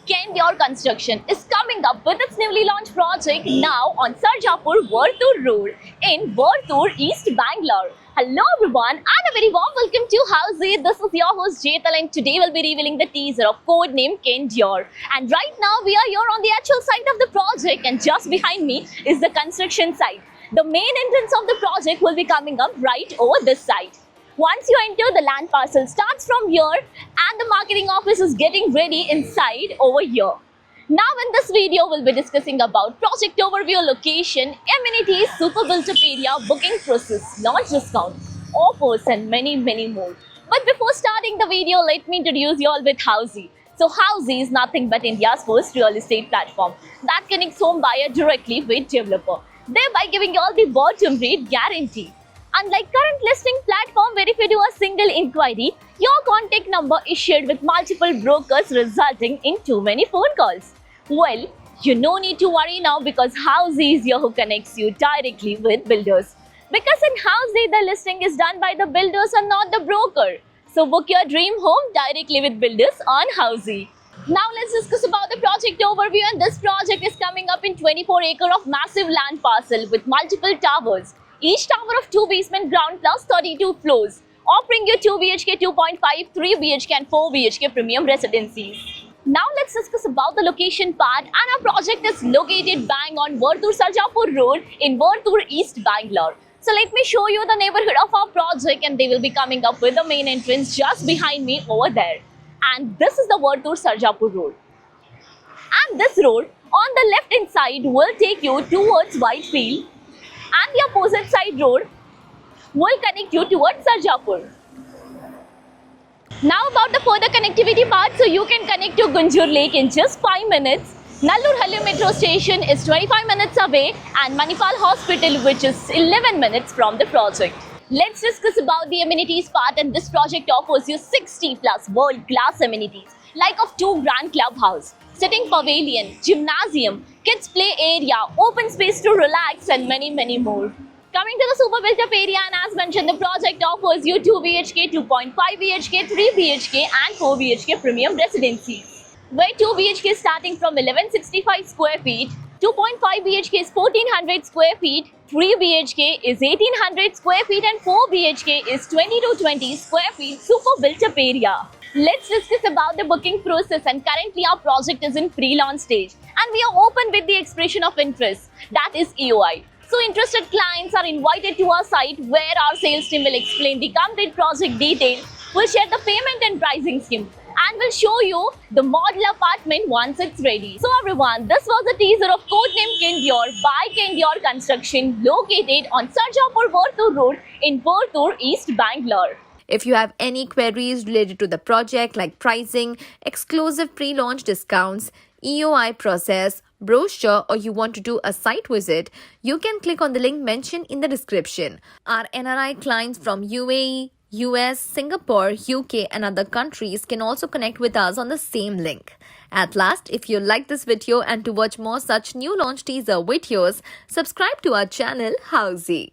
Kendior Construction is coming up with its newly launched project now on Sarjapur Vartur Road in Vartur, East Bangalore. Hello everyone and a very warm welcome to Housey. This is your host Jetal and today we'll be revealing the teaser of codename Kendior. And right now we are here on the actual site of the project and just behind me is the construction site. The main entrance of the project will be coming up right over this side. Once you enter, the land parcel starts from here and the marketing office is getting ready inside over here. Now in this video, we'll be discussing about project overview, location, amenities, super built-up area, booking process, launch discount, offers and many more. But before starting the video, let me introduce you all with Housey. So Housey is nothing but India's first real estate platform that connects home buyer directly with developer, thereby giving you all the bottom rate guarantee. Unlike current listing platform where if you do a single inquiry, your contact number is shared with multiple brokers resulting in too many phone calls. Well, you no need to worry now because Housey is here who connects you directly with builders. Because in Housey, the listing is done by the builders and not the broker. So book your dream home directly with builders on Housey. Now let's discuss about the project overview, and this project is coming up in 24 acre of massive land parcel with multiple towers. Each tower of 2 basement ground plus 32 floors, offering you 2 BHK, 2.5, 3 BHK and 4 BHK premium residencies. Now let's discuss about the location part, and our project is located bang on Vartur Sarjapur Road in Vartur, East Bangalore. So let me show you the neighborhood of our project and they will be coming up with the main entrance just behind me over there. And this is the Vartur Sarjapur Road. And this road on the left hand side will take you towards Whitefield, and the opposite side road will connect you towards Sarjapur. Now about the further connectivity part, so you can connect to Gunjur Lake in just 5 minutes. Nallur Hallu metro station is 25 minutes away and Manipal Hospital which is 11 minutes from the project. Let's discuss about the amenities part, and this project offers you 60 plus world class amenities like of 2 grand clubhouse, sitting pavilion, gymnasium, kids play area, open space to relax and many more. Coming to the super built up area, and as mentioned, the project offers you 2 BHK, 2.5 BHK, 3 BHK and 4 BHK premium residencies. Where 2 BHK is starting from 1165 square feet, 2.5 BHK is 1400 square feet, 3 BHK is 1800 square feet and 4 BHK is 2220 square feet super built up area. Let's discuss about the booking process, and currently our project is in pre-launch stage and we are open with the expression of interest, that is EOI. So interested clients are invited to our site where our sales team will explain the complete project details, will share the payment and pricing scheme and will show you the model apartment once it's ready. So everyone, this was a teaser of codename Kendior by Kendior Construction located on Sarjapur Vartur Road in Vartur, East Bangalore. If you have any queries related to the project like pricing, exclusive pre-launch discounts, EOI process, brochure, or you want to do a site visit, you can click on the link mentioned in the description. Our NRI clients from UAE, US, Singapore, UK and other countries can also connect with us on the same link. At last, if you like this video and to watch more such new launch teaser videos, subscribe to our channel Housey.